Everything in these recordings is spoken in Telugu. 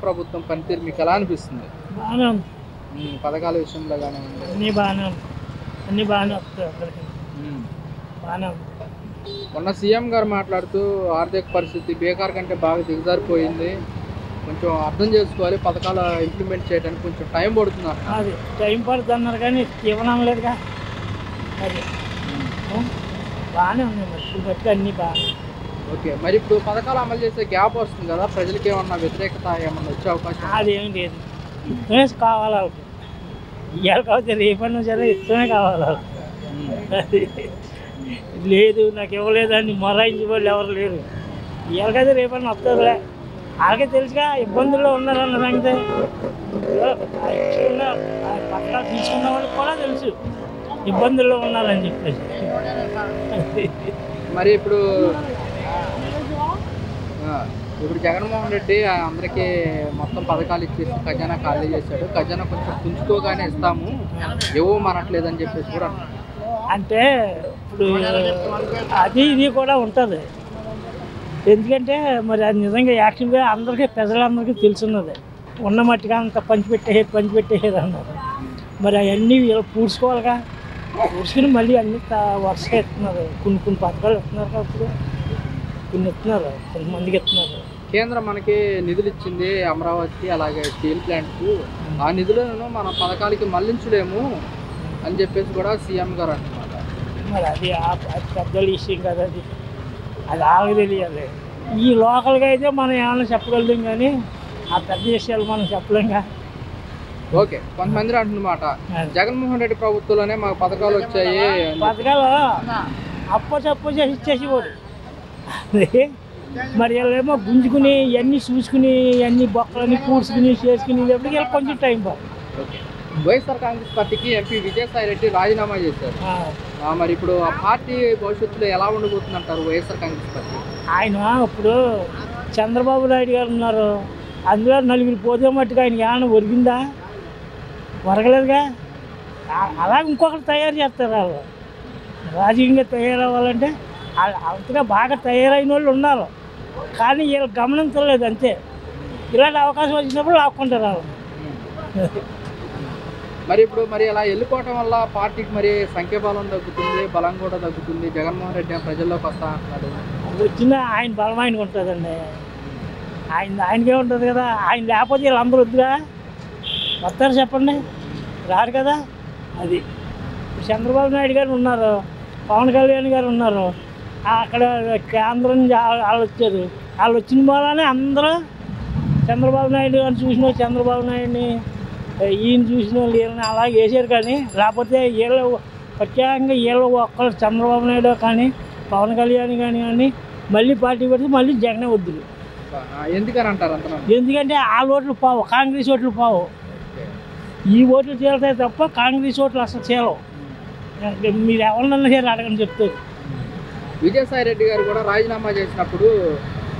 ప్రభుత్వం పనితీరు మీకు ఎలా అనిపిస్తుంది? బాగానే ఉంది. పథకాల విషయంలో కానివ్వండి. అన్నీ బాగానే ఉంది. అన్నీ బాగానే వస్తాయి అందరికీ. బాగానే ఉంది. మొన్న సీఎం గారు మాట్లాడుతూ ఆర్థిక పరిస్థితి బేకార్ కంటే బాగా దిగజారిపోయింది, కొంచెం అర్థం చేసుకోవాలి, పథకాలు ఇంప్లిమెంట్ చేయడానికి కొంచెం టైం పడుతుంది అన్నారు. అది టైం పడుతుంది అన్నారు కానీ ఇవ్వడం లేదుగా. అది బాగానే ఉంది. మరి ఇప్పుడు బట్టి అన్నీ బాగానే. ఓకే, మరి ఇప్పుడు పథకాలు అమలు చేసే గ్యాప్ వస్తుంది కదా, ప్రజలకి ఏమన్నా వ్యతిరేకత ఏమన్నా వచ్చే అవకాశం? అదేం లేదు. ఇష్టమే కావాలి వాళ్ళకి. ఇవాళ కావచ్చు రేపటి సరే ఇష్టమే కావాలి వాళ్ళకి. లేదు నాకు ఇవ్వలేదని మొరాయించే వాళ్ళు ఎవరు లేరు. ఇవాళకైతే రేపటి వస్తుందిలే. వాళ్ళకే తెలుసుగా ఇబ్బందుల్లో ఉన్నారన్న సంగతి. పథకాలు తీసుకున్న వాళ్ళకి కూడా తెలుసు ఇబ్బందుల్లో ఉన్నారని చెప్పేసి. మరి ఇప్పుడు జగన్మోహన్ రెడ్డి అందరికీ మొత్తం పథకాలు ఇచ్చేసి ఖజానా ఖాళీ చేశాడు, ఖజానా కొంచెం పుంజుకోగానే ఇస్తాము, ఇవ్వమనట్లేదని చెప్పేసి కూడా అంటే ఇప్పుడు అది ఇది కూడా ఉంటుంది. ఎందుకంటే మరి అది నిజంగా యాక్చువల్గా అందరికీ ప్రజలందరికీ తెలుసున్నది. ఉన్న మట్టిగా అంత పంచిపెట్టేది అన్నారు. మరి అవన్నీ వీళ్ళు పూడ్చుకోవాలిగా. పూడ్చుకుని మళ్ళీ అన్ని వరుసగా ఇస్తున్నారు. కొన్ని పథకాలు ఇస్తున్నారు కాబట్టి కొన్ని ఇస్తున్నారు, కొంతమందికి ఇస్తున్నారు. కేంద్రం మనకి నిధులు ఇచ్చింది అమరావతికి, అలాగే స్టీల్ ప్లాంట్కు, ఆ నిధులను మన పథకాలకి మళ్లించలేము అని చెప్పేసి కూడా సీఎం గారు అంటున్నారు. మరి అది పెద్దల విషయం కదా, అది వాళ్ళకి తెలియాలి. ఈ లోకల్గా అయితే మనం ఏమైనా చెప్పగలుగుతాం కానీ ఆ పెద్ద విషయాలు మనం చెప్పలేంగా. ఓకే, కొంతమంది అంటున్నమాట జగన్మోహన్ రెడ్డి ప్రభుత్వంలోనే మాకు పథకాలు వచ్చాయి. పథకాలు అప్పో చేసి ఇచ్చేసేవాడు. మరి వీళ్ళేమో గుంజుకుని ఇవన్నీ చూసుకుని ఇవన్నీ బొక్కలన్నీ పూడ్చుకుని చేసుకుని వీళ్ళకి కొంచెం టైం పడుతుంది. వైఎస్ఆర్ కాంగ్రెస్ పార్టీకి ఎంపీ విజయసాయి రెడ్డి రాజీనామా చేశారు. మరి ఇప్పుడు ఆ పార్టీ భవిష్యత్తులో ఎలా ఉండబోతుంది అంటారు వైఎస్ఆర్ కాంగ్రెస్ పార్టీ? ఆయన ఇప్పుడు చంద్రబాబు నాయుడు గారు ఉన్నారు, అందులో నలుగురు పోతే మట్టుకు ఆయనకి ఏమైనా ఒరిగిందా? ఒరగలేదుగా. అలా ఇంకొకరు తయారు చేస్తారు. వాళ్ళు రాజకీయంగా తయారవ్వాలంటే అంతగా బాగా తయారైన వాళ్ళు ఉన్నారు, కానీ వీళ్ళు గమనించలేదు అంతే. ఇలాంటి అవకాశం వచ్చినప్పుడు లాక్కుంటారు వాళ్ళు. మరి ఇప్పుడు అలా వెళ్ళిపోవటం వల్ల పార్టీకి మరి సంఖ్యాబలం తగ్గుతుంది, బలం కూడా తగ్గుతుంది. జగన్మోహన్ రెడ్డి ప్రజల్లోకి వస్తా అంటున్నాడు. వచ్చిందా ఆయన బలం ఆయనకు ఉంటుందండి. ఆయనకే ఉంటుంది కదా. ఆయన లేకపోతే వీళ్ళందరూ వద్దుగా వస్తారు చెప్పండి, రారు కదా. అది చంద్రబాబు నాయుడు గారు ఉన్నారు, పవన్ కళ్యాణ్ గారు ఉన్నారు, అక్కడ కేంద్రం వాళ్ళు వచ్చారు. వాళ్ళు వచ్చిన మూలానే అందరూ చంద్రబాబు నాయుడు అని చూసిన చంద్రబాబు నాయుడిని, ఈయన చూసిన వాళ్ళు వీళ్ళని అలాగే వేసారు. కానీ లేకపోతే వీళ్ళు ప్రత్యేకంగా వీళ్ళు ఒక్కరు చంద్రబాబు నాయుడు కానీ పవన్ కళ్యాణ్ కానీ మళ్ళీ పార్టీ పెడితే మళ్ళీ జగనే వద్దులు. ఎందుకని అంటారు? ఎందుకంటే ఆ ఓట్లు పోవు, కాంగ్రెస్ ఓట్లు పోవు. ఈ ఓట్లు చేరుతాయి తప్ప కాంగ్రెస్ ఓట్లు అసలు చేరవు. మీరు ఎవరినన్నా సరే అడగని చెప్తారు. విజయసాయి రెడ్డి గారు కూడా రాజీనామా చేసినప్పుడు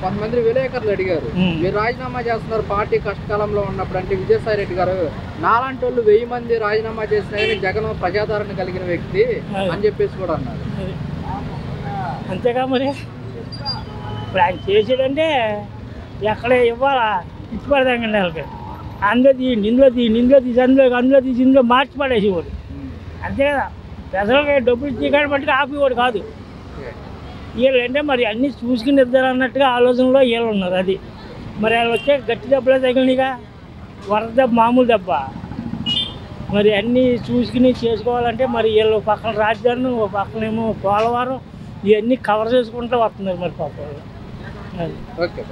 కొంతమంది విలేకరులు అడిగారు, మీరు రాజీనామా చేస్తున్నారు పార్టీ కష్టకాలంలో ఉన్నప్పుడు అంటే, విజయసాయి రెడ్డి గారు నాలాంటి వాళ్ళు 1000 మంది రాజీనామా చేసినా కానీ జగన్ ప్రజాదరణ కలిగిన వ్యక్తి అని చెప్పేసి కూడా అన్నారు. అంతేగా మరి ఇప్పుడు ఆయన చేసాడంటే ఎక్కడ ఇవ్వాలా ఇచ్చిపడదాకండి వాళ్ళకి. అందులో తీయండి, అందులో తీసి ఇందులో మార్చి పడేసేవాడు అంతే కదా. ప్రజలకి డబ్బులు ఇచ్చి కానీ బట్టి ఆపేవాడు కాదు. వీళ్ళు అంటే మరి అన్నీ చూసుకుని ఇద్దరు అన్నట్టుగా ఆలోచనలో వీళ్ళు ఉన్నారు. అది మరి వాళ్ళు వచ్చే గట్టి దెబ్బలే తగిలినగా, వరద దెబ్బ మామూలు దెబ్బ. మరి అన్నీ చూసుకుని చేసుకోవాలంటే మరి వీళ్ళు పక్కన రాజధాని, పక్కనేమో పోలవరం, ఇవన్నీ కవర్ చేసుకుంటూ వస్తున్నారు మరి పాప. అది ఓకే.